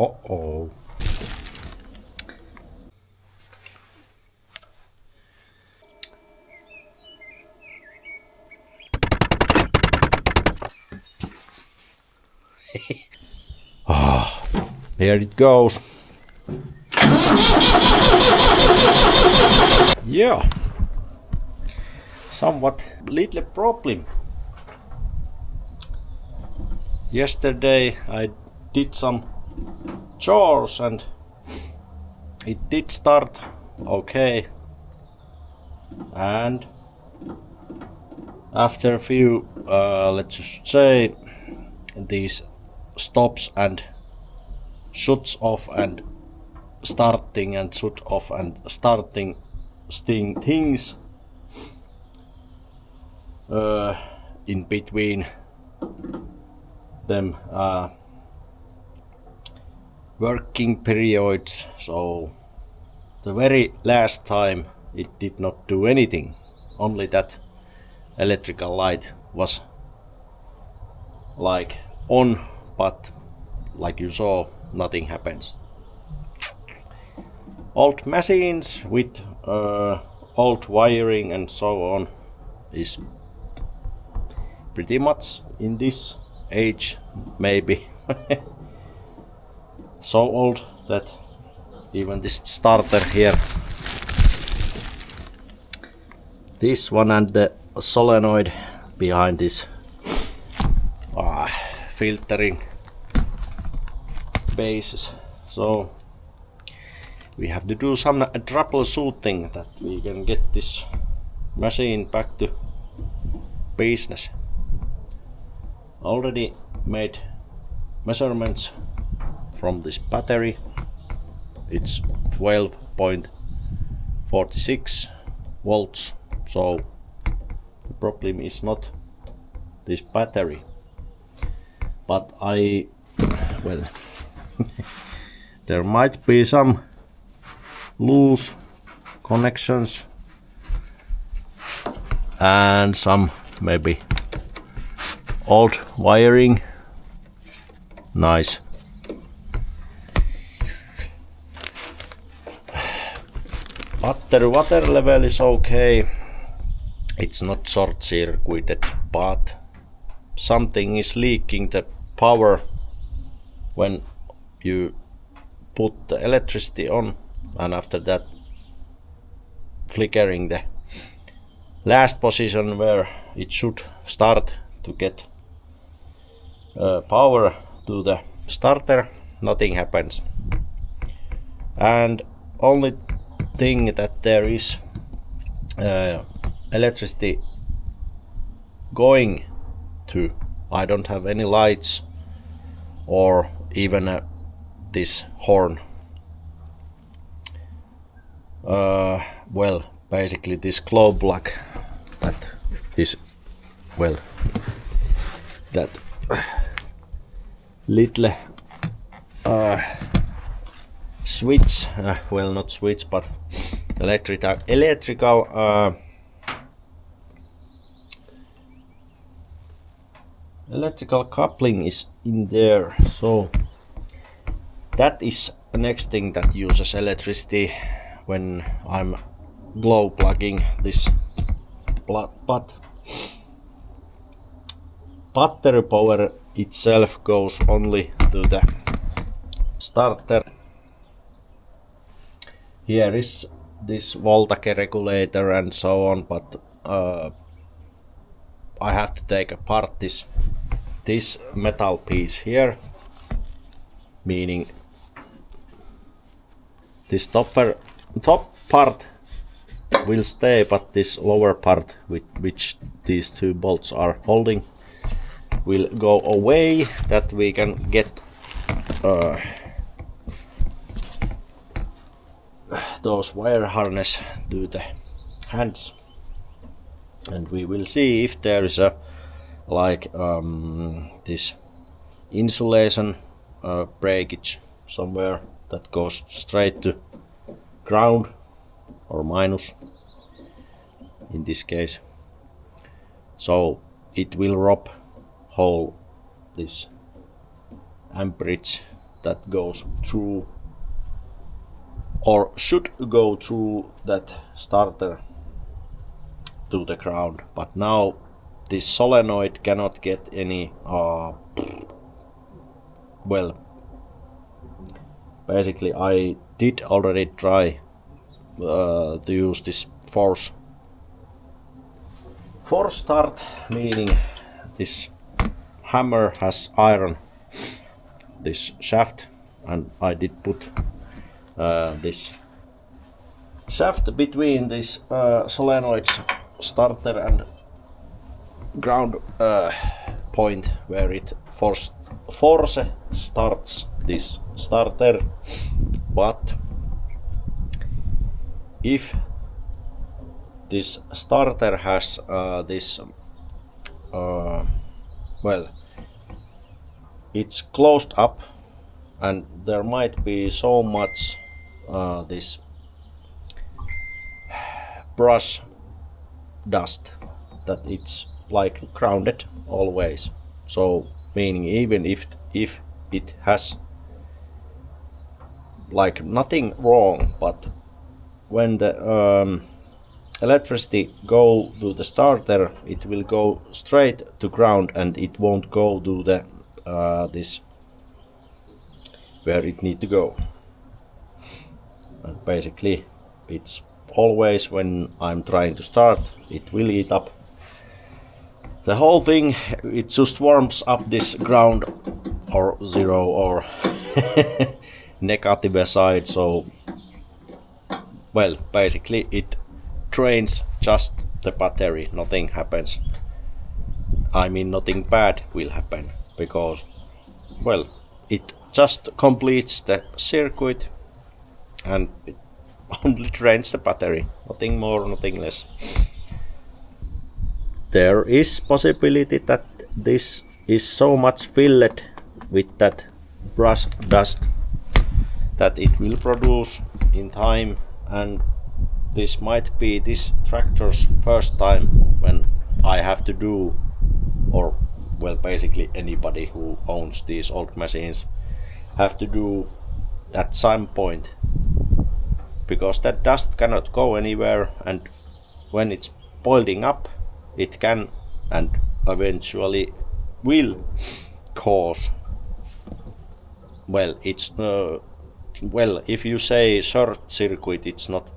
Uh-oh. Here it goes. Yeah. Somewhat little problem. Yesterday I did some chores and it did start okay. And after a few, let's just say, these stops and shuts off and starting and shut off and starting things in between them working periods, so the very last time it did not do anything, only that electrical light was like on, but like you saw, nothing happens. Old machines with old wiring and so on is pretty much in this age, maybe so old that even this starter here, this one and the solenoid behind this filtering bases, so we have to do some troubleshooting that we can get this machine back to business. Already made measurements from this battery. It's 12.46 volts, so the problem is not this battery, but well there might be some loose connections and some maybe old wiring. Nice. Battery water level is okay. It's not short circuited, but something is leaking the power when you put the electricity on, and after that flickering the last position where it should start to get power to the starter, nothing happens. And only thing that there is electricity going to, I don't have any lights or even this horn. Well, basically this glow plug that is, well, that little switch, well, not switch, but electrical coupling is in there, so that is the next thing that uses electricity when I'm glow plugging this, but battery power itself goes only to the starter. Here is this voltage regulator and so on, but I have to take apart this metal piece here, meaning this top part will stay, but this lower part with which these two bolts are holding will go away, that we can get those wire harness to the hands, and we will see if there is a this insulation breakage somewhere that goes straight to ground or minus in this case, so it will rob whole this amperage that goes through or should go through that starter to the ground, but now this solenoid cannot get any well, basically I did already try to use this force start, meaning this hammer has iron this shaft, and I did put this shaft between this solenoid's starter and ground point where it force starts this starter. But if this starter has this well, it's closed up and there might be so much this brush dust that it's like grounded always. So meaning even if it has like nothing wrong, but when the electricity go to the starter, it will go straight to ground and it won't go to the this where it need to go. And basically it's always when I'm trying to start, it will eat up the whole thing. It just warms up this ground or zero or negative side. So well, basically it drains just the battery, nothing happens. I mean nothing bad will happen, because well, it just completes the circuit and it only drains the battery, nothing more, nothing less. There is possibility that this is so much filled with that brush dust that it will produce in time, and this might be this tractor's first time when I have to do, or well, basically anybody who owns these old machines have to do at some point, because that dust cannot go anywhere, and when it's boiling up it can and eventually will cause, well, it's well, if you say short circuit, it's not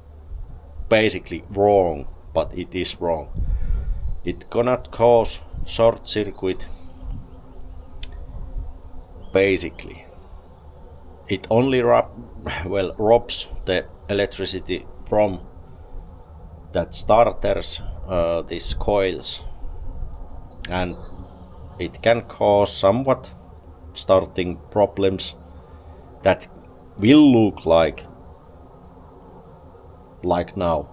basically wrong, but it is wrong. It cannot cause short circuit. Basically it only robs the electricity from that starters, these coils, and it can cause somewhat starting problems that will look like now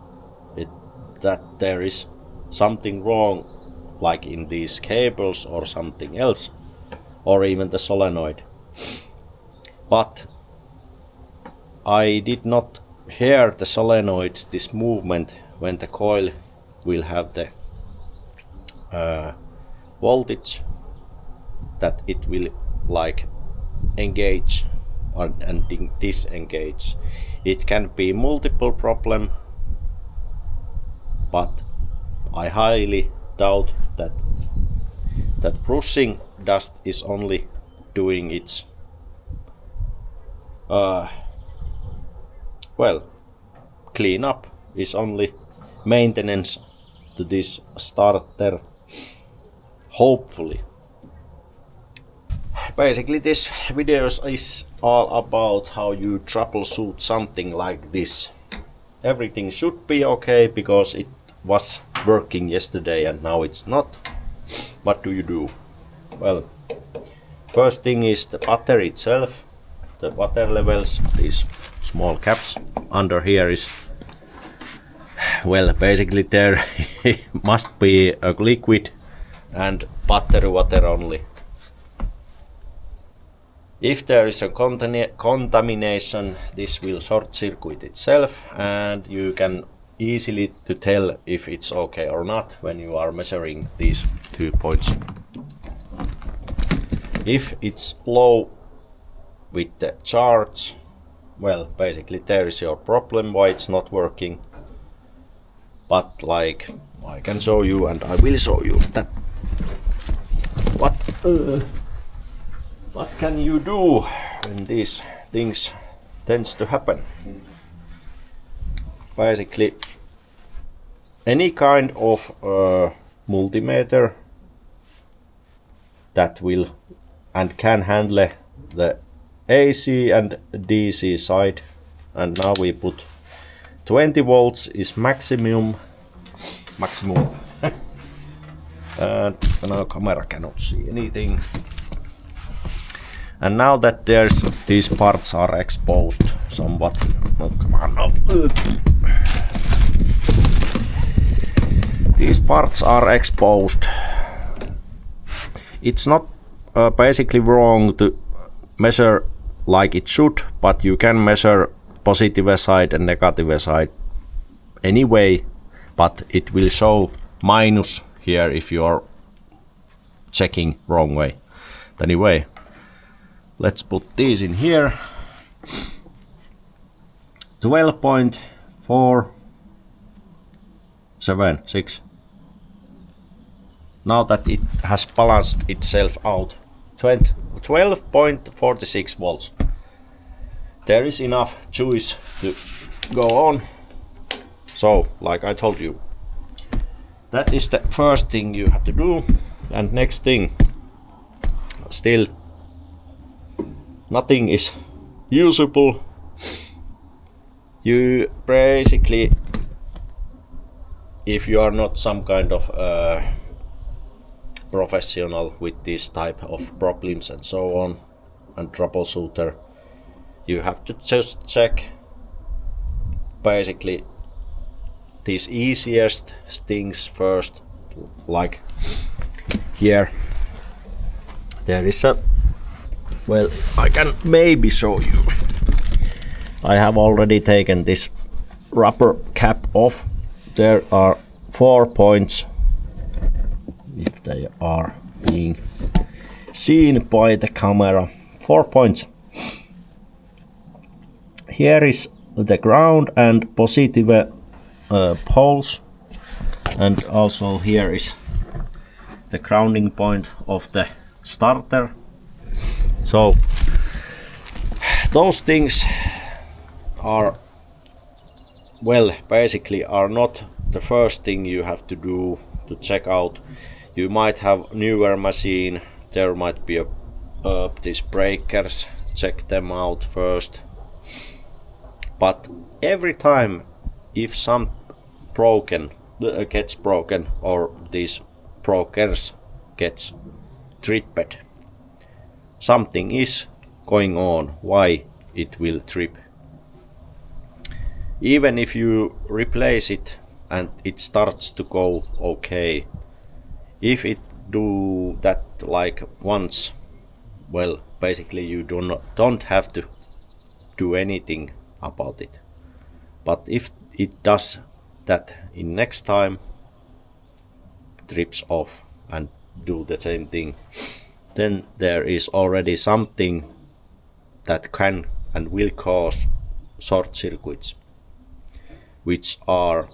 that there is something wrong, like in these cables or something else, or even the solenoid. But I did not hear the solenoids, this movement when the coil will have the voltage that it will like engage and disengage. It can be multiple problem, but I highly doubt that brushing dust is only doing its well, clean up, is only maintenance to this starter, hopefully. Basically this video is all about how you troubleshoot something like this. Everything should be okay because it was working yesterday and now it's not. What do you do? Well, first thing is the battery itself, the water levels, these small caps under here is, well, basically there must be a liquid and battery water only. If there is a contamination, this will short circuit itself, and you can easily to tell if it's okay or not when you are measuring these 2 points. If it's low with the charge, well, basically there is your problem why it's not working. But like I can show you, and I will show you that what can you do when these things tends to happen. Basically any kind of multimeter that will and can handle the AC and DC side, and now we put 20 volts is maximum and now camera cannot see anything. And now that these parts are exposed somewhat, come on, no. These parts are exposed. It's not basically wrong to measure like it should, but you can measure positive side and negative side anyway, but it will show minus here if you are checking wrong way. Anyway, let's put these in here. 12.476. Now that it has balanced itself out, 12.46 volts. There is enough juice to go on. So, like I told you, that is the first thing you have to do. And next thing, still nothing is usable. You basically, if you are not some kind of professional with this type of problems and so on, and troubleshooter, you have to just check basically these easiest things first. Like here there is a, well, I can maybe show you. I have already taken this rubber cap off. There are 4 points, if they are being seen by the camera. 4 points. Here is the ground and positive poles, and also here is the grounding point of the starter. So those things are, well, basically are not the first thing you have to do to check out. You might have newer machine, there might be these breakers, check them out first. But every time if some gets broken, or these breakers gets tripped, something is going on why it will trip. Even if you replace it and it starts to go okay, if it do that like once, well, basically you don't have to do anything about it. But if it does that in next time, trips off and do the same thing, then there is already something that can and will cause short circuits, which are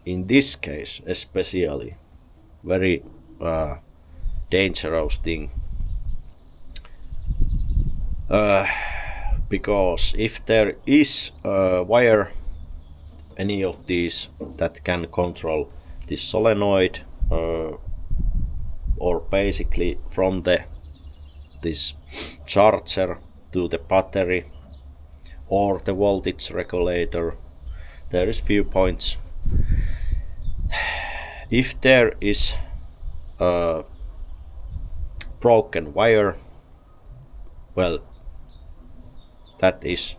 in this case especially very dangerous thing. Because if there is a wire, any of these that can control this solenoid, or basically from this charger to the battery or the voltage regulator, there is few points. If there is a broken wire, well, that is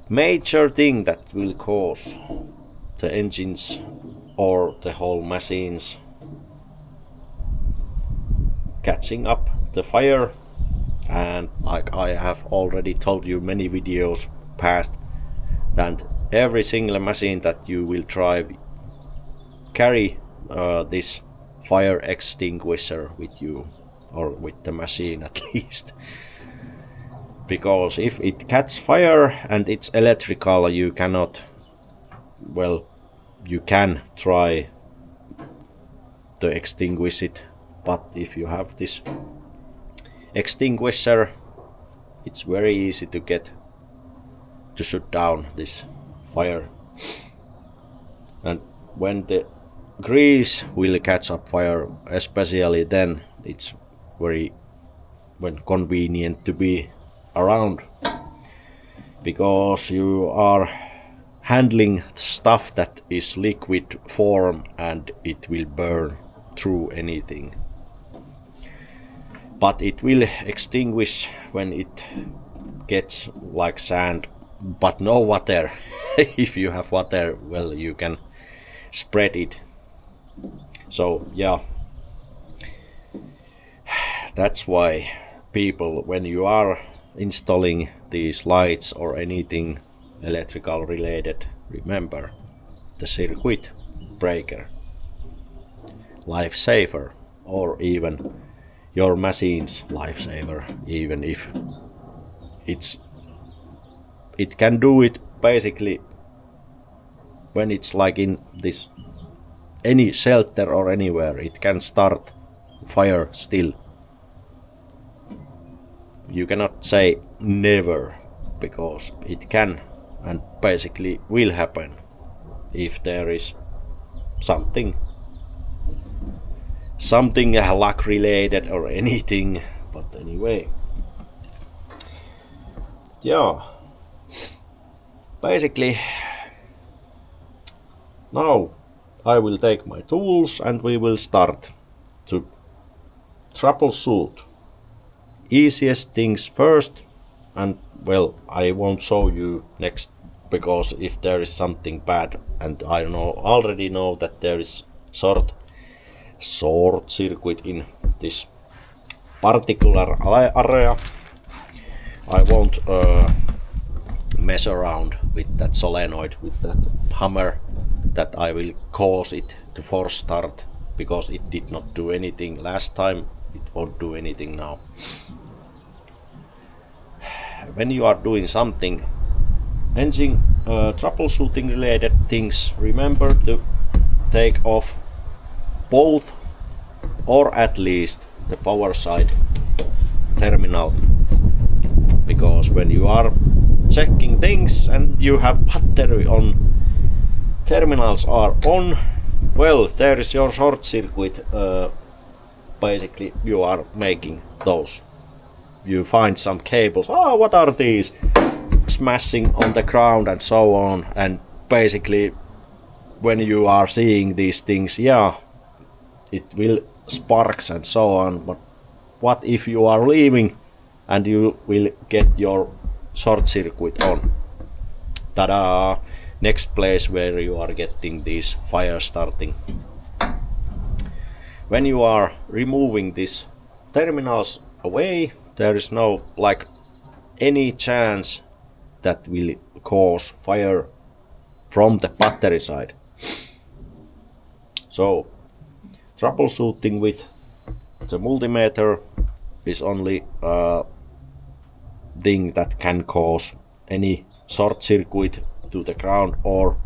major thing that will cause the engines or the whole machines catching up the fire. And like I have already told you many videos past, that every single machine that you will drive carry this fire extinguisher with you, or with the machine at least. because if it catches fire and it's electrical, you cannot, well, you can try to extinguish it, but if you have this extinguisher, it's very easy to get to shut down this fire. And when the grease will catch up fire, especially then it's very convenient to be around, because you are handling stuff that is liquid form and it will burn through anything. But it will extinguish when it gets like sand, but no water. If you have water, well, you can spread it. So yeah, that's why people, when you are installing these lights or anything electrical related, remember the circuit breaker, lifesaver, or even your machine's lifesaver, even if it can do it basically when it's like in this any shelter or anywhere, it can start fire still. You cannot say never, because it can and basically will happen if there is something luck related or anything. But anyway, yeah, basically now I will take my tools and we will start to troubleshoot. Easiest things first, and well, I won't show you next, because if there is something bad, and I already know that there is short circuit in this particular area, I won't mess around with that solenoid, with that hammer, that I will cause it to force start, because it did not do anything last time, it won't do anything now. When you are doing something engine troubleshooting related things, remember to take off both, or at least the power side terminal, because when you are checking things and you have battery on, terminals are on, well, there is your short circuit. Basically you are making those. You find some cables, oh, what are these, smashing on the ground and so on, and basically when you are seeing these things, yeah, it will sparks and so on. But what if you are leaving and you will get your short circuit on? Ta-da! Next place where you are getting these fire starting. When you are removing these terminals away, there is no like any chance that will cause fire from the battery side. So troubleshooting with the multimeter is only a thing that can cause any short circuit to the ground or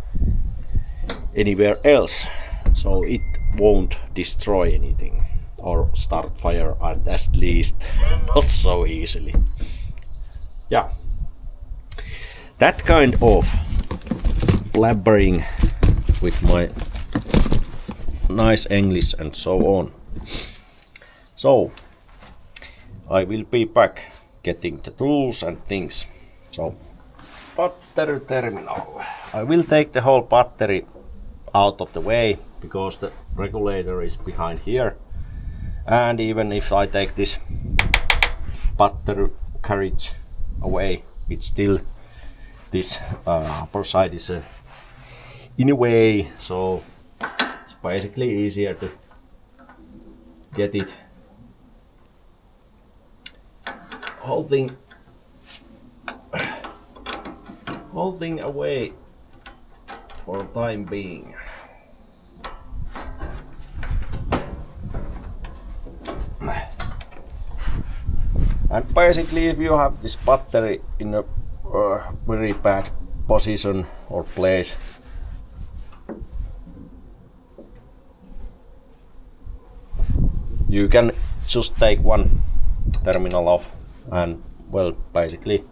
anywhere else. So it won't destroy anything or start fire, at least not so easily. Yeah, that kind of blabbering with my nice English and so on. So I will be back getting the tools and things. So battery terminal, I will take the whole battery out of the way because the regulator is behind here. And even if I take this battery carriage away, it's still this upper side is in a way, so it's basically easier to get it whole thing away for the time being. And basically, if you have this battery in a very bad position or place, you can just take one terminal off and, well, basically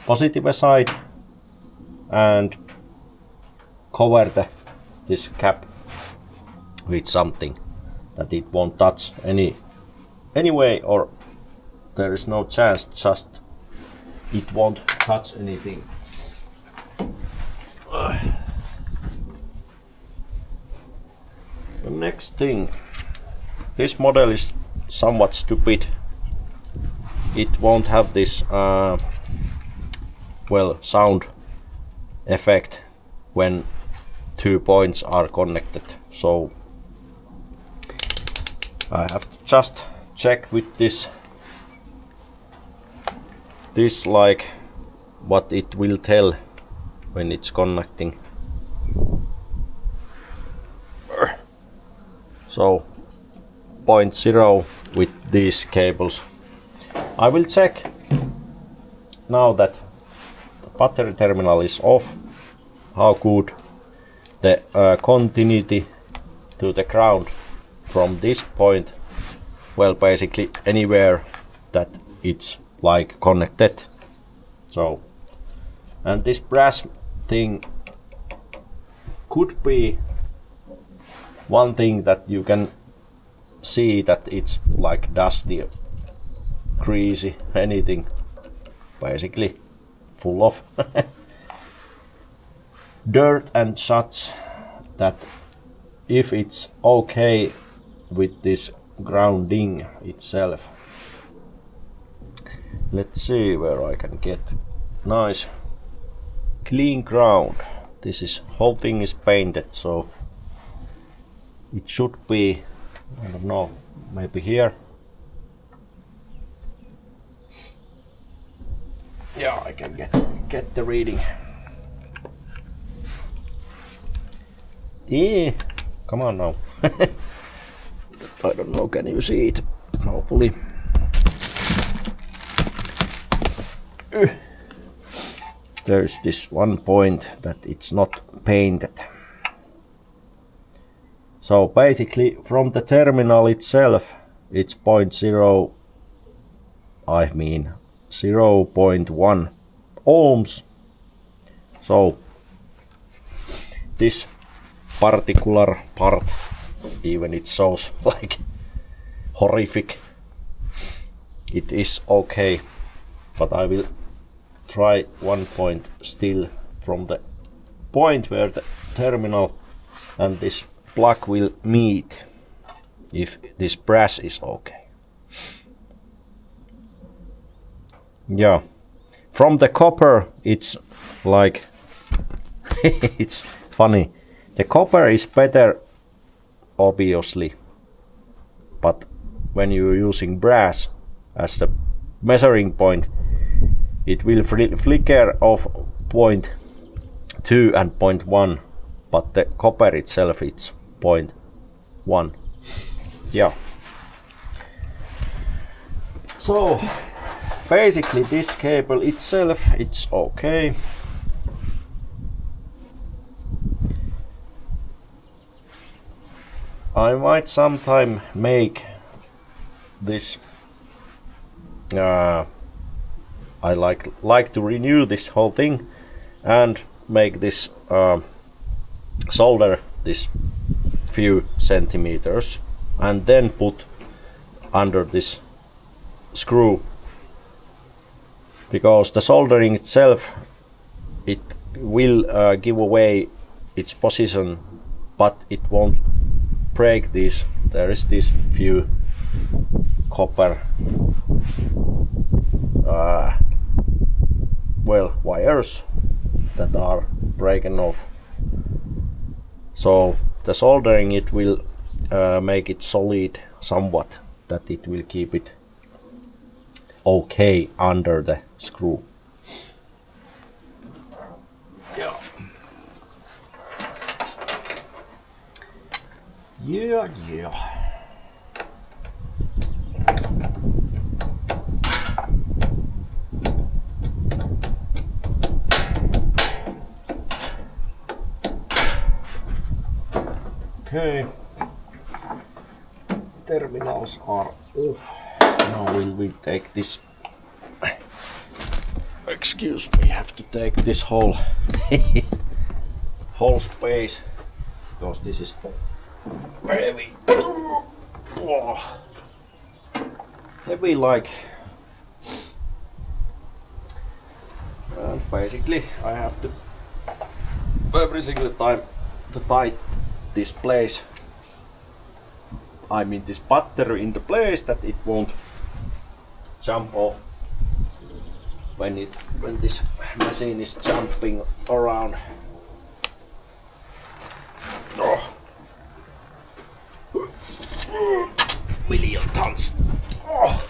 positive side and cover this cap with something that it won't touch anyway, or there is no chance, just it won't touch anything. The next thing, this model is somewhat stupid. It won't have this sound effect when 2 points are connected, so I have to just check with this like what it will tell when it's connecting. So 0.0 with these cables. I will check now that the battery terminal is off, how good the continuity to the ground from this point, well, basically anywhere that it's like connected. So, and this brass thing could be one thing that you can see that it's like dusty, greasy, anything, basically full of dirt and such, that if it's okay with this grounding itself. Let's see where I can get nice clean ground. This is whole thing is painted, so it should be, I don't know, maybe here. Yeah, I can get the reading. Yeah, come on now. I don't know, can you see it? Hopefully. There's this one point that it's not painted. So basically from the terminal itself it's 0.0, I mean 0.1 ohms. So this particular part, even it shows like horrific, it is okay, but I will try one point still from the point where the terminal and this plug will meet, if this brass is okay. Yeah, from the copper it's like it's funny. The copper is better, obviously, but when you're using brass as the measuring point, it will flicker off 0.2 and 0.1, but the copper itself it's 0.1. Yeah. So basically this cable itself it's okay. I might sometime make this I like to renew this whole thing and make this solder this few centimeters and then put under this screw, because the soldering itself it will give away its position, but it won't break this. There is this few copper wires that are breaking off, so the soldering it will make it solid somewhat, that it will keep it okay under the screw. Yeah. Okay. Terminals are off. Now we take this. Excuse me, have to take this whole whole space because this is heavy. Oh. Heavy like. And basically I have to every single time to tie this place, I mean this battery in the place that it won't jump off when this machine is jumping around. Oh. Million tons. Oh.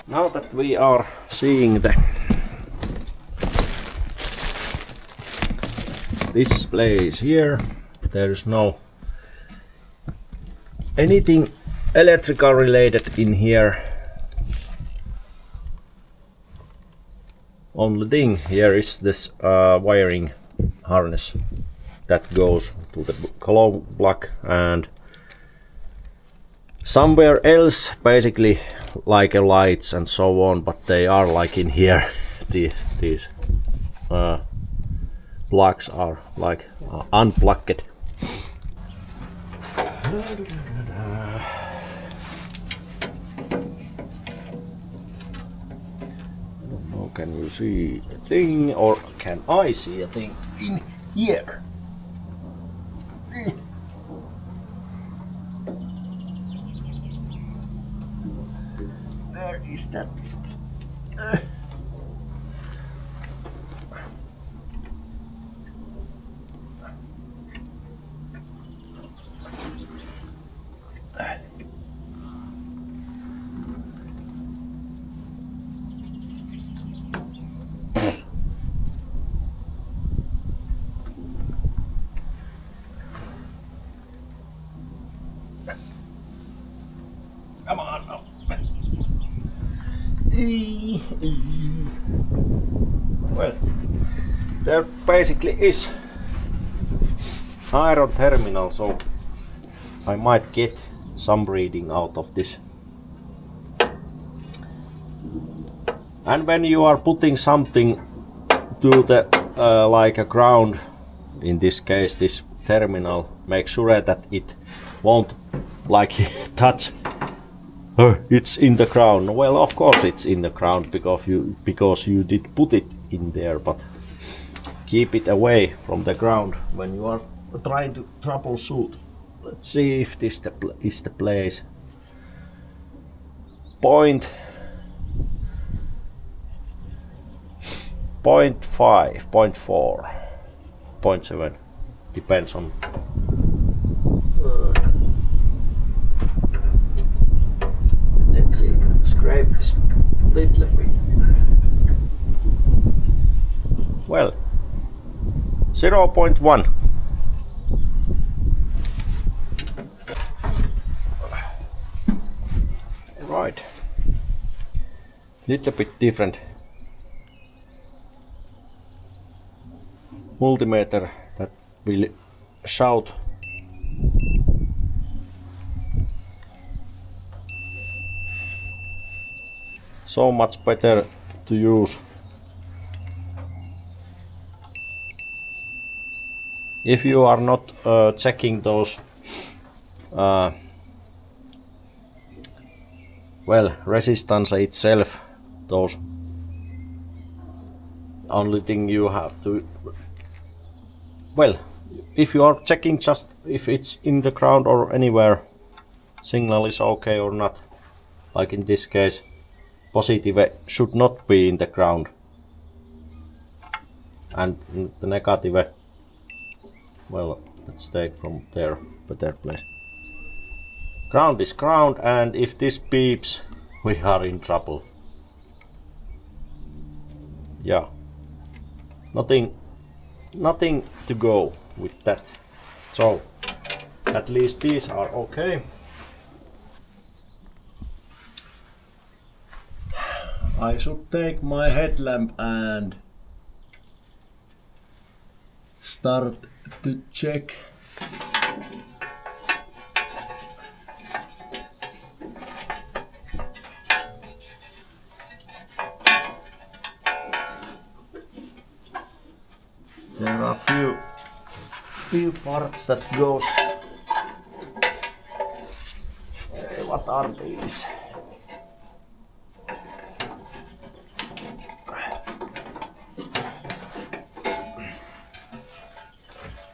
Now that we are seeing this place here, there is no anything electrical related in here. Only thing here is this wiring harness that goes to the glow plug, and somewhere else basically like lights and so on, but they are like in here. These plugs are like unplugged. Can you see a thing, or can I see a thing in here? Where is that? Come on now. Well, there basically is iron terminal, so I might get some reading out of this. And when you are putting something to the like a ground, in this case this terminal, make sure that it won't like touch. It's in the ground. Well, of course it's in the ground because you did put it in there, but keep it away from the ground when you are trying to troubleshoot. Let's see if this is the place. 0.5, 0.4, 0.7, depends on. Let's see, scrape this little bit. Well, 0.1. Right, little bit different multimeter that will shout. So much better to use. If you are not checking those well, resistance itself, those only thing you have to, well, if you are checking just if it's in the ground or anywhere, signal is okay or not. Like in this case, positive should not be in the ground, and the negative, well, let's take from there, better place. Ground is ground, and if this beeps, we are in trouble. Yeah, nothing to go with that. So at least these are okay. I should take my headlamp and start to check There are few parts that goes. What are these?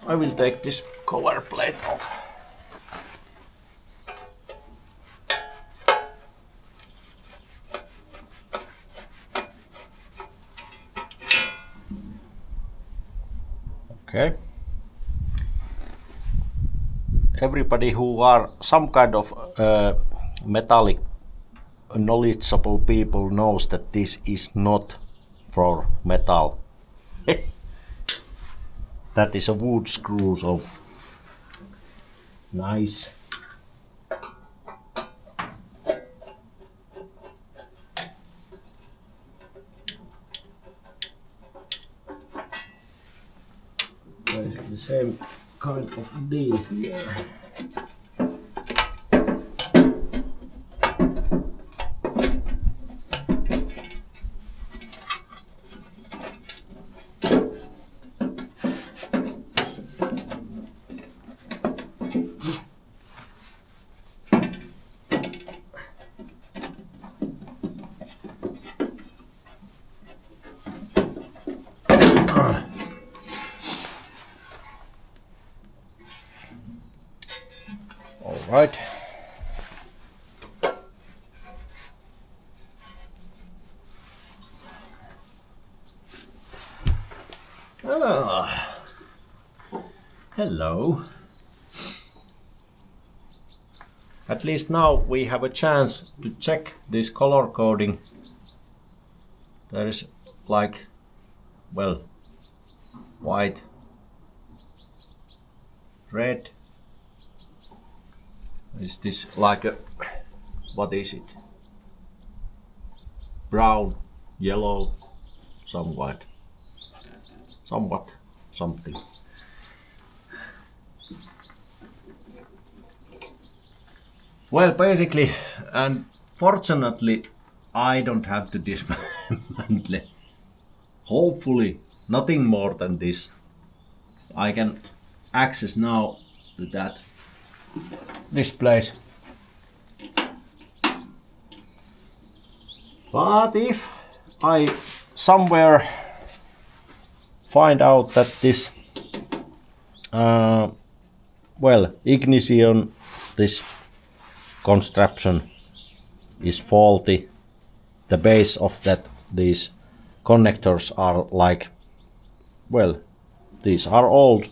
I will take this cover plate off. Okay. Everybody who are some kind of metallic knowledgeable people knows that this is not for metal. That is a wood screw, so nice. The same kind of deal here. All right. Hello. At least now we have a chance to check this color coding. There is like, well, white, red. Is this like a, what is it? Brown, yellow, somewhat, something. Well, basically, and fortunately, I don't have to dismantle. Hopefully, nothing more than this. I can access now to that. This place. But if I somewhere find out that this, well, ignition, this construction is faulty, the base of that, these connectors are like, well, these are old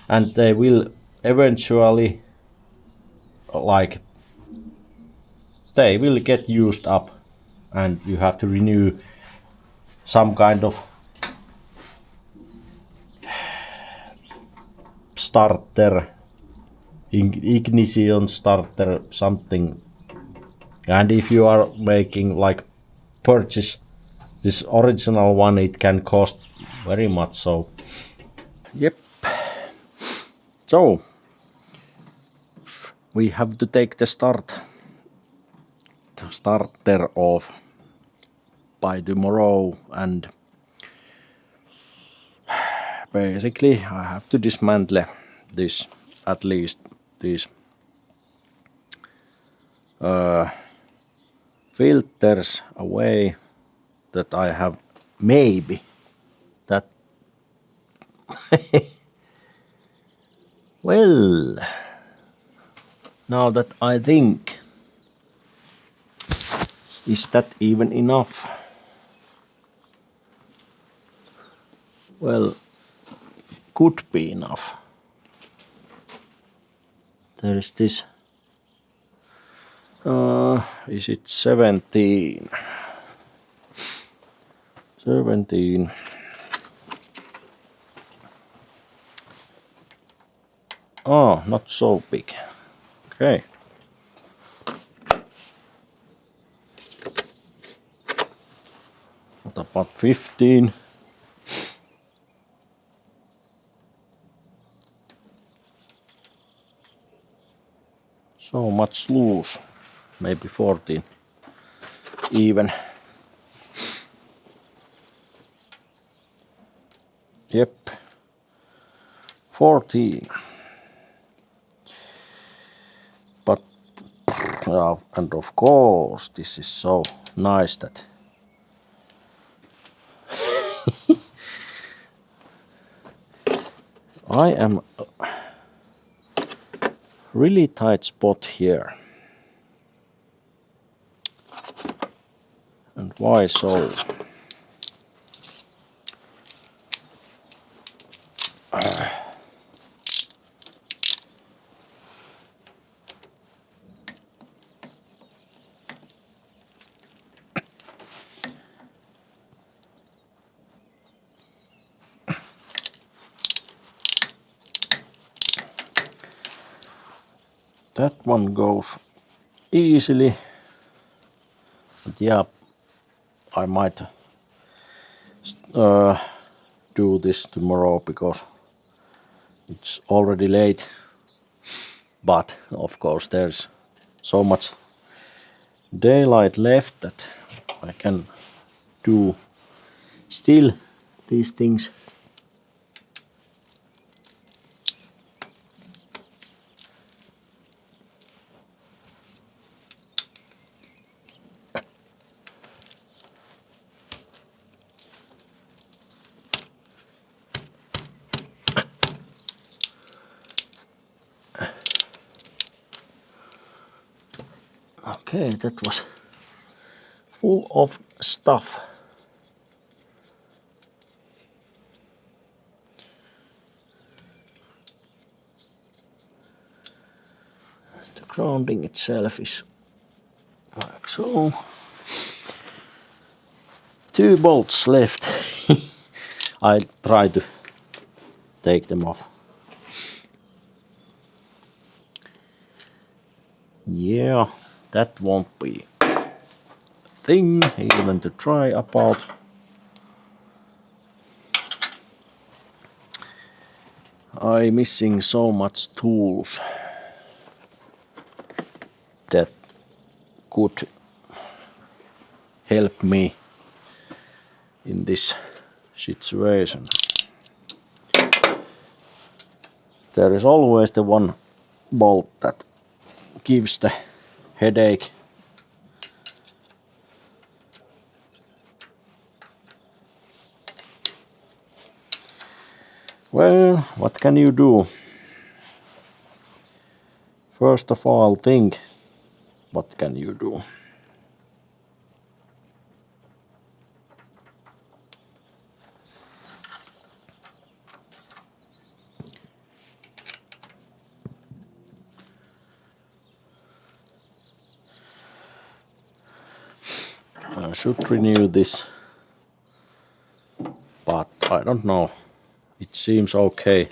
and they will eventually, like, they will get used up and you have to renew some kind of starter, ignition starter, something. And if you are making like purchase this original one, it can cost very much. So yep, so we have to take the starter off by tomorrow, and basically I have to dismantle this, at least these filters away that I have, maybe that well, now that I think, is that even enough? Well, could be enough. There is this, is it 17? 17. Oh, not so big. Okay. What about 15? so much loose, maybe 14 even. Yep, 14. But and of course this is so nice that I am really tight spot here. And why so? That one goes easily. But yeah, I might do this tomorrow because it's already late. But of course there's so much daylight left that I can do still these things. Okay, that was full of stuff. The grounding itself is like so. 2 bolts left. I try to take them off. Yeah, that won't be a thing even to try about. I'm missing so much tools that could help me in this situation. There is always the one bolt that gives the headache. Well, what can you do? First of all, think, what can you do? I should renew this, but I don't know. It seems okay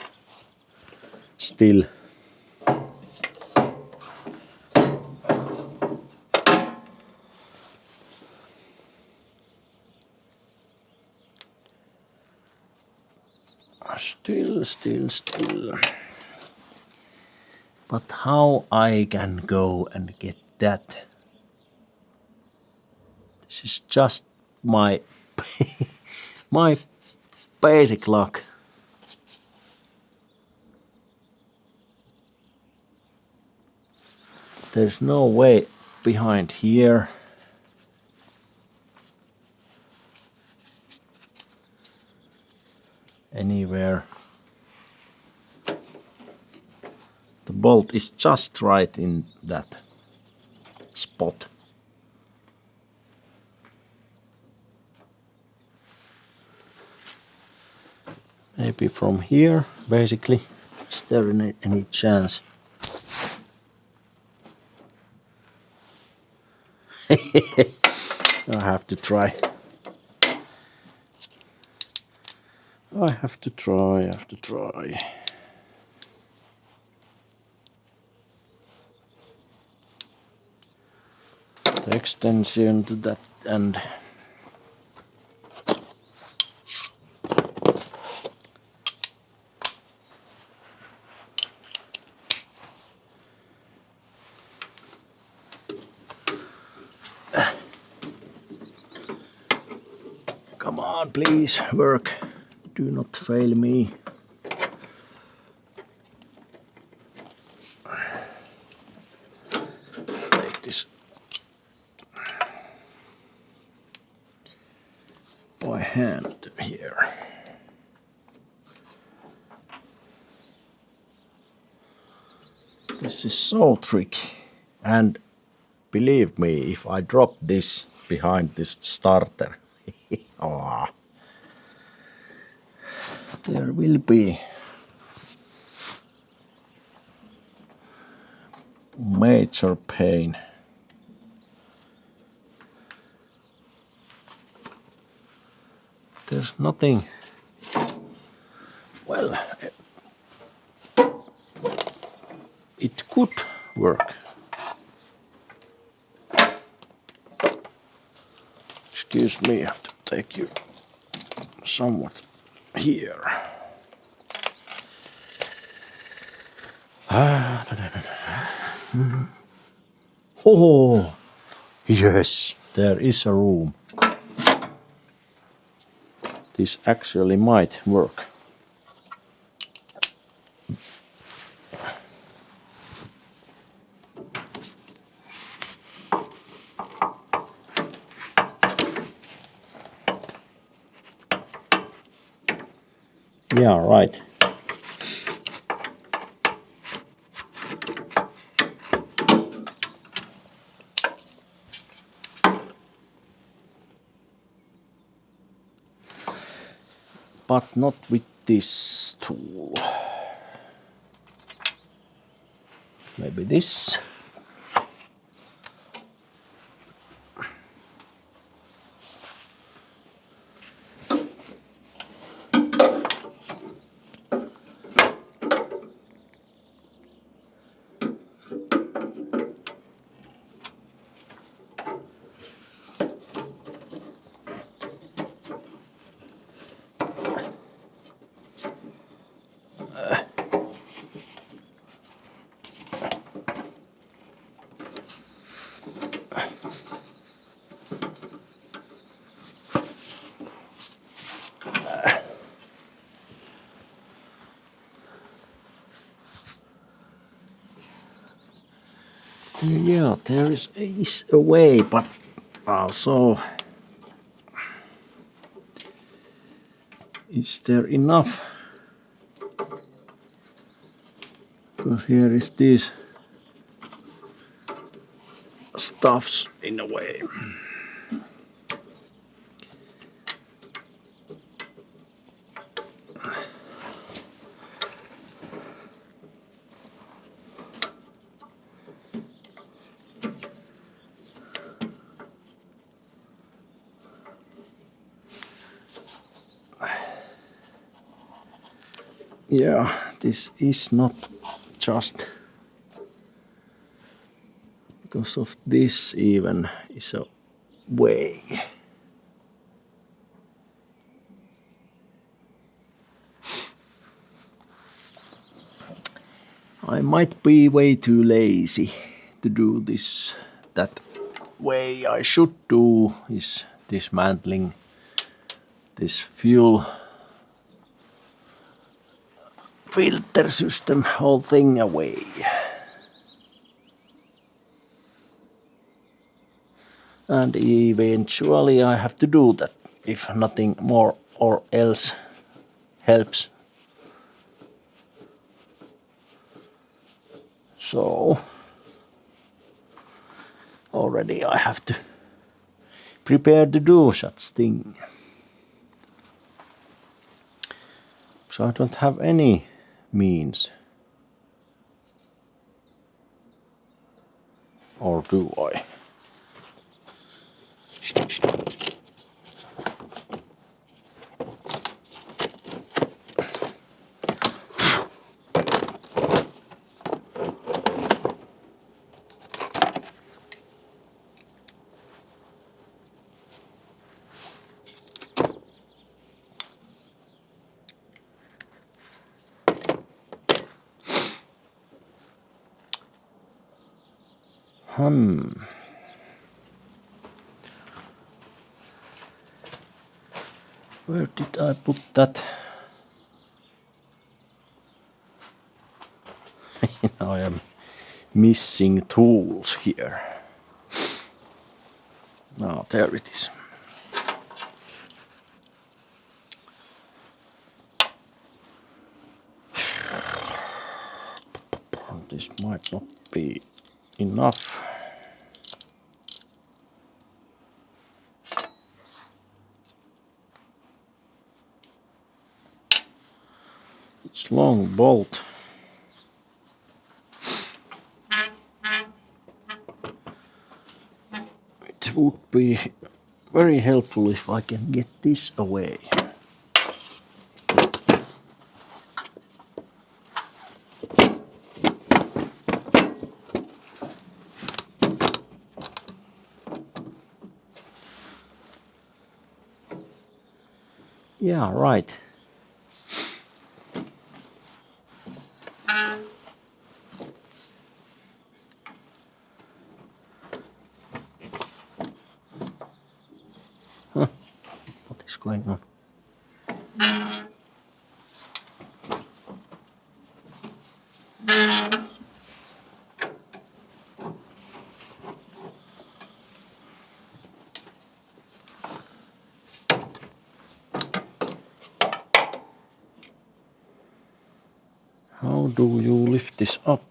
still. Still. But how I can go and get that? This is just my my basic luck. There's no way behind here. Anywhere. The bolt is just right in that spot. Maybe from here, basically. Is there any chance? I have to try. I have to try. The extension to that end. on, please, work. Do not fail me. Take this by hand here. This is so tricky. And believe me, if I drop this behind this starter, oh, there will be major pain. There's nothing. Well, it could work. Excuse me, I have to take you somewhat here. Oh, yes, there is a room. This actually might work. Yeah, right. But not with this tool. Maybe this. Yeah, there is a way, but also is there enough? Because here is these stuffs in a way. Yeah, this is not just because of this even is a way. I might be way too lazy to do this. That way I should do is dismantling this fuel filter system whole thing away. And eventually I have to do that if nothing more or else helps. So already I have to prepare to do such thing. So I don't have any means. Or do I? Where did I put that? I am missing tools here. Now there it is. This might not be enough. It's long bolt. It would be very helpful if I can get this away. Yeah, right. Huh. What is going on? How do you lift this up?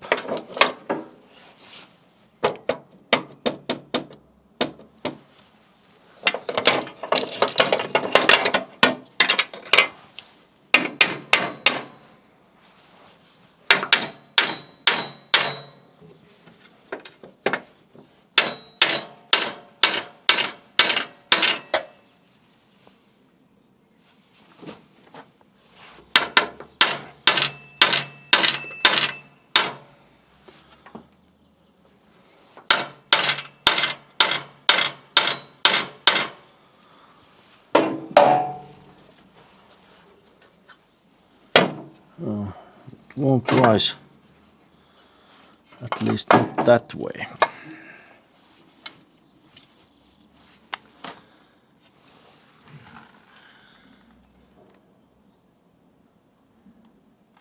It won't rise. At least not that way.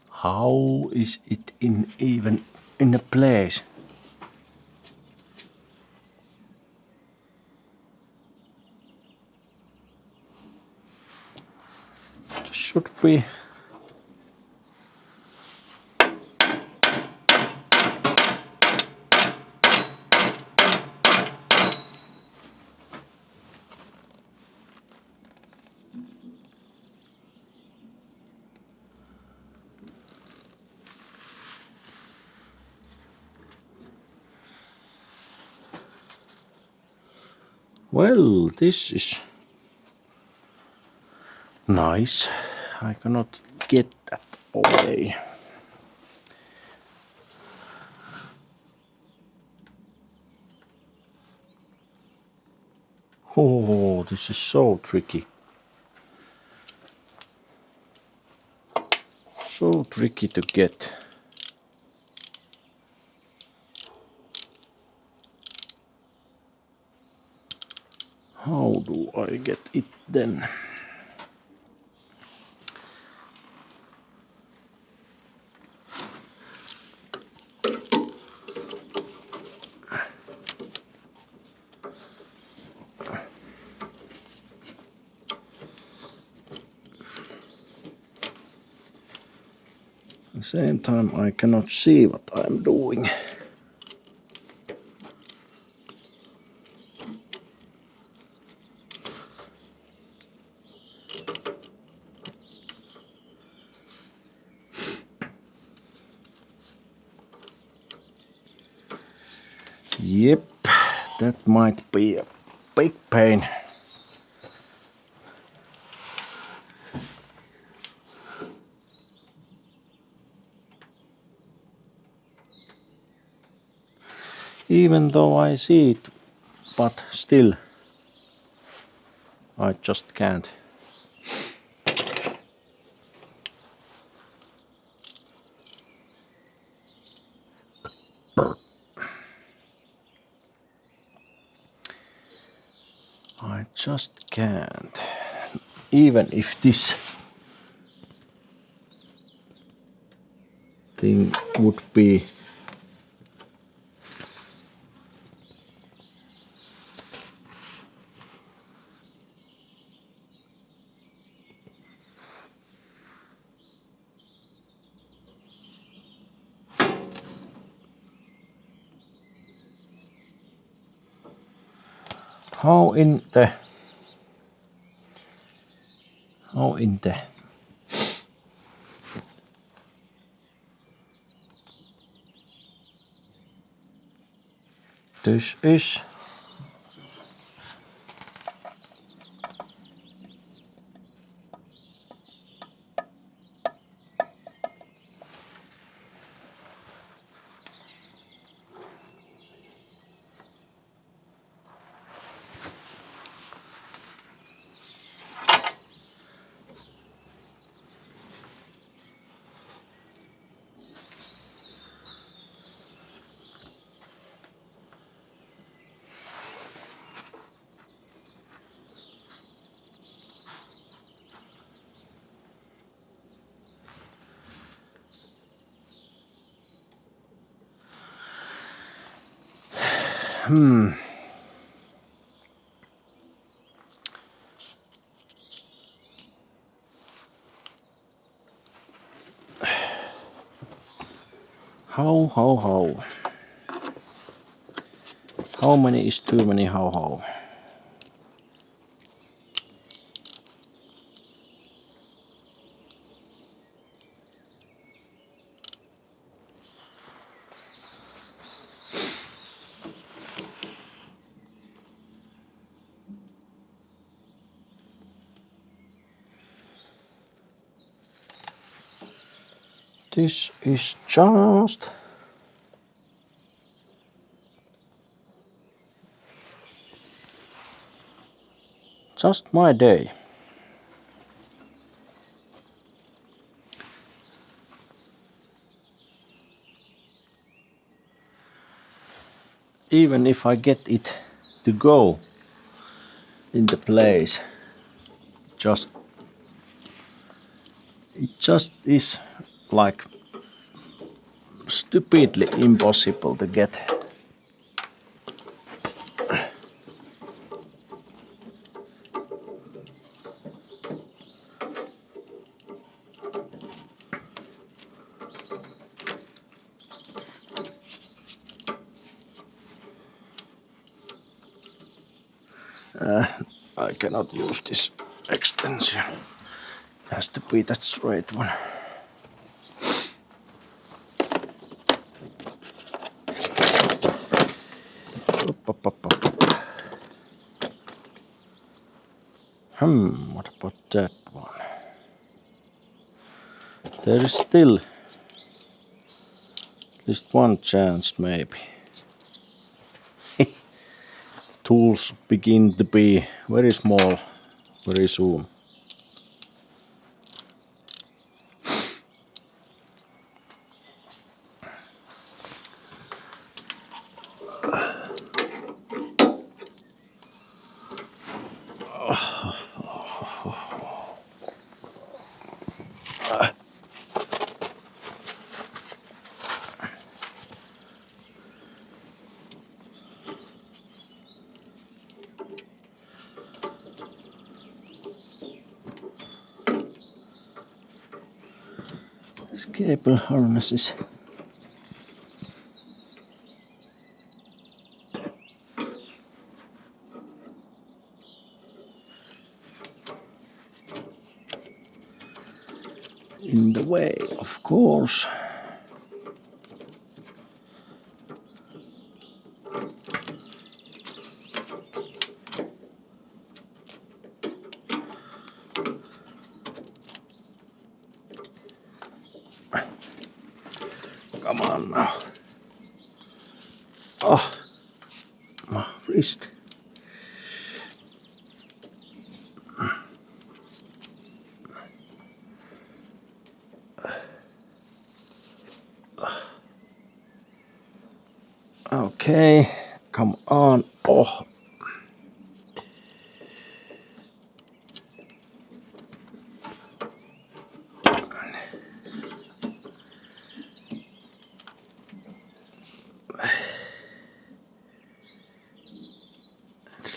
How is it even in a place? It should be. Well, this is nice. I cannot get that away. Oh, this is so tricky. So tricky to get. How do I get it then? At the same time, I cannot see what I'm doing. Yep, that might be a big pain. Even though I see it, but still, I just can't. I just can't. even if this thing would be how in the this is how many is too many how this is just my day. Even if I get it to go in the place, it just is like stupidly impossible to get. I cannot use this extension. It has to be that straight one. What about that one? There is still at least one chance, maybe. Tools begin to be very small very soon. This cable harness is in the way, of course. Come on now. Oh, my wrist. Okay, come on. Oh.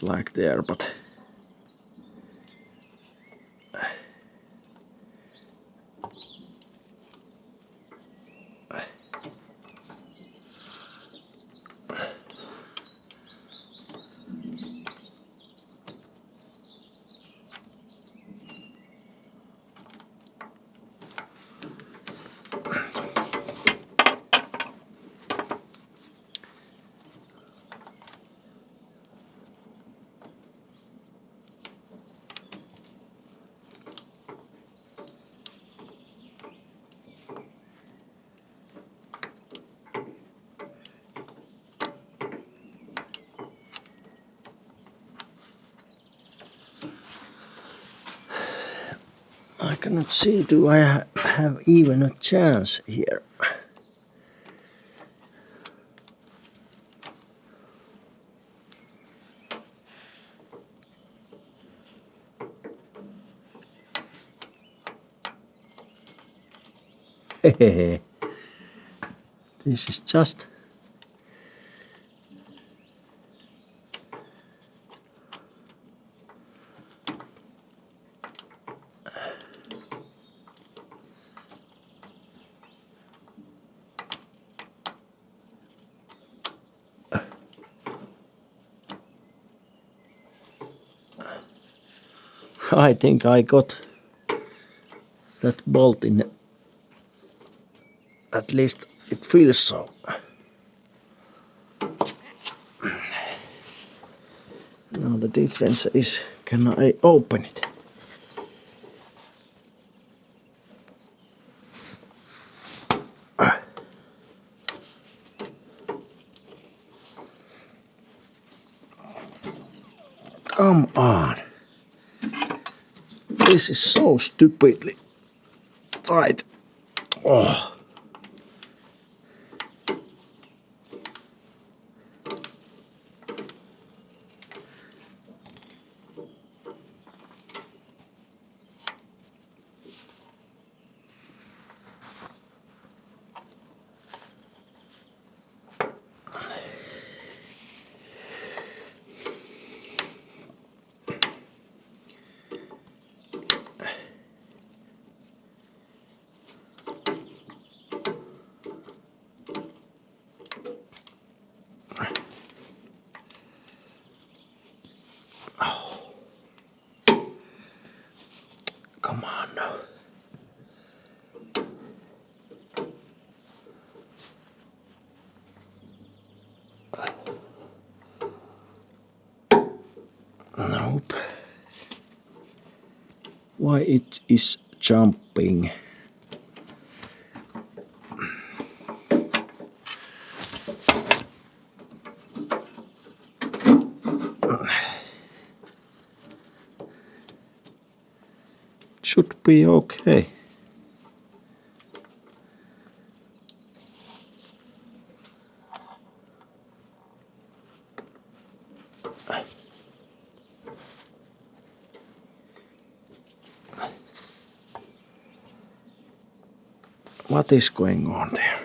like there, but I cannot see, do I have even a chance here? This is just I think I got that bolt in, at least it feels so. Now the difference is, can I open it? Come on. This is so stupidly tight. Oh. Come on now. Nope. Why it is jumping? Should be okay. What is going on there?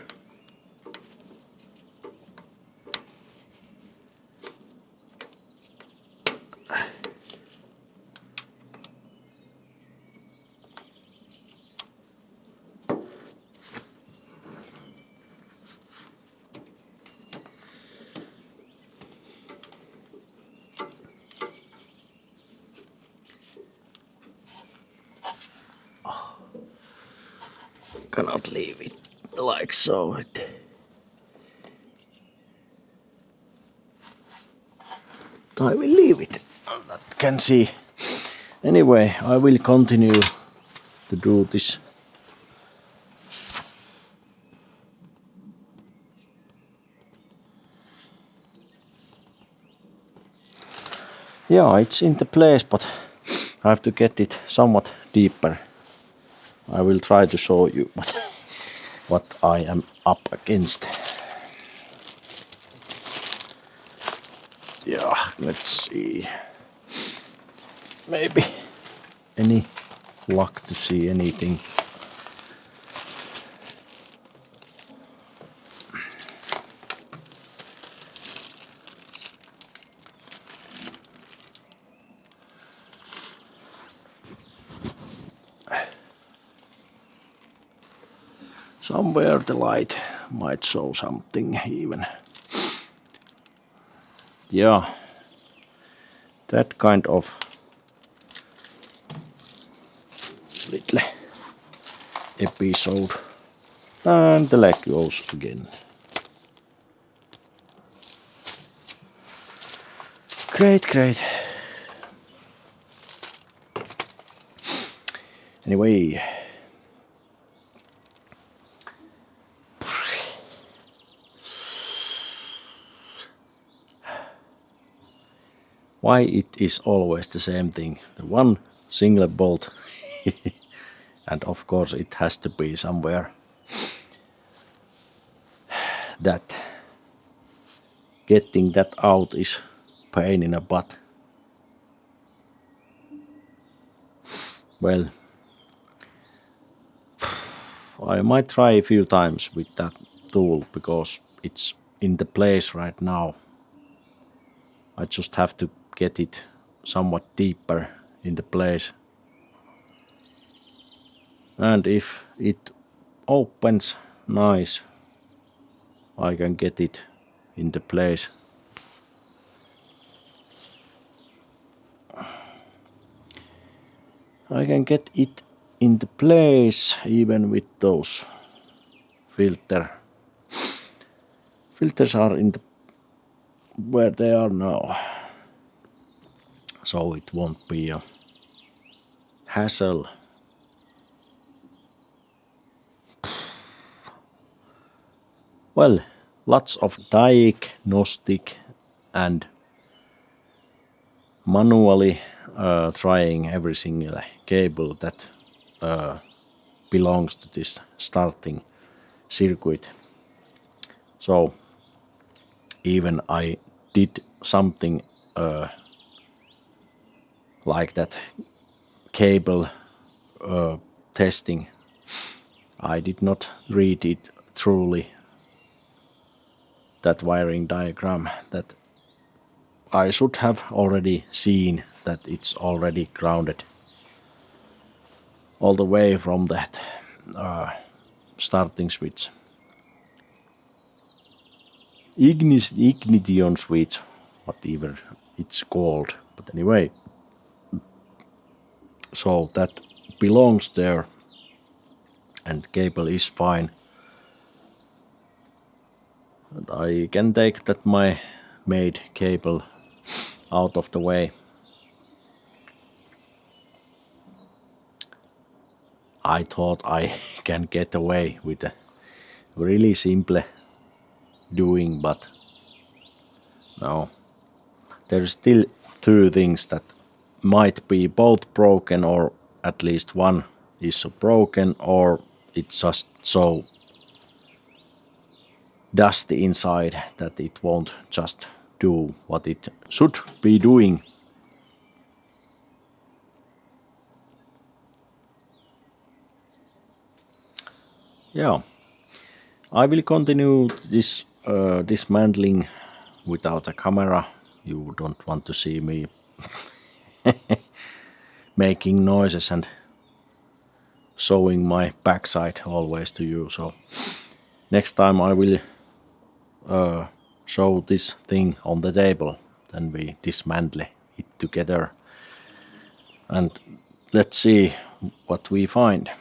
Cannot leave it like so. I will leave it. That can see. Anyway, I will continue to do this. Yeah, it's in the place, but I have to get it somewhat deeper. I will try to show you what I am up against. Yeah, let's see. Maybe any luck to see anything. Somewhere the light might show something even. Yeah, that kind of little episode. And the leg goes again. Great. Anyway. Why it is always the same thing? The one single bolt. And of course it has to be somewhere that getting that out is pain in a butt. Well, I might try a few times with that tool because it's in the place right now. I just have to get it somewhat deeper in the place. And if it opens nice, I can get it in the place. I can get it in the place even with those filters are in the where they are now, so it won't be a hassle. Well, lots of diagnostic and manually trying every single cable that belongs to this starting circuit. So even I did something like that cable testing. I did not read it truly, that wiring diagram, that I should have already seen that it's already grounded all the way from that starting switch. Ignition switch, whatever it's called. But anyway, so that belongs there and cable is fine. And I can take that my made cable out of the way. I thought I can get away with a really simple doing, but no. There's still two things that might be both broken, or at least one is so broken, or it's just so dusty inside that it won't just do what it should be doing. Yeah, I will continue this dismantling without a camera. You don't want to see me making noises and showing my backside always to you. So next time I will show this thing on the table, then we dismantle it together and let's see what we find.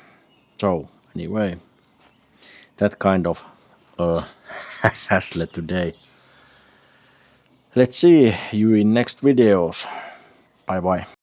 So anyway, that kind of hassle today. Let's see you in next videos. Bye bye.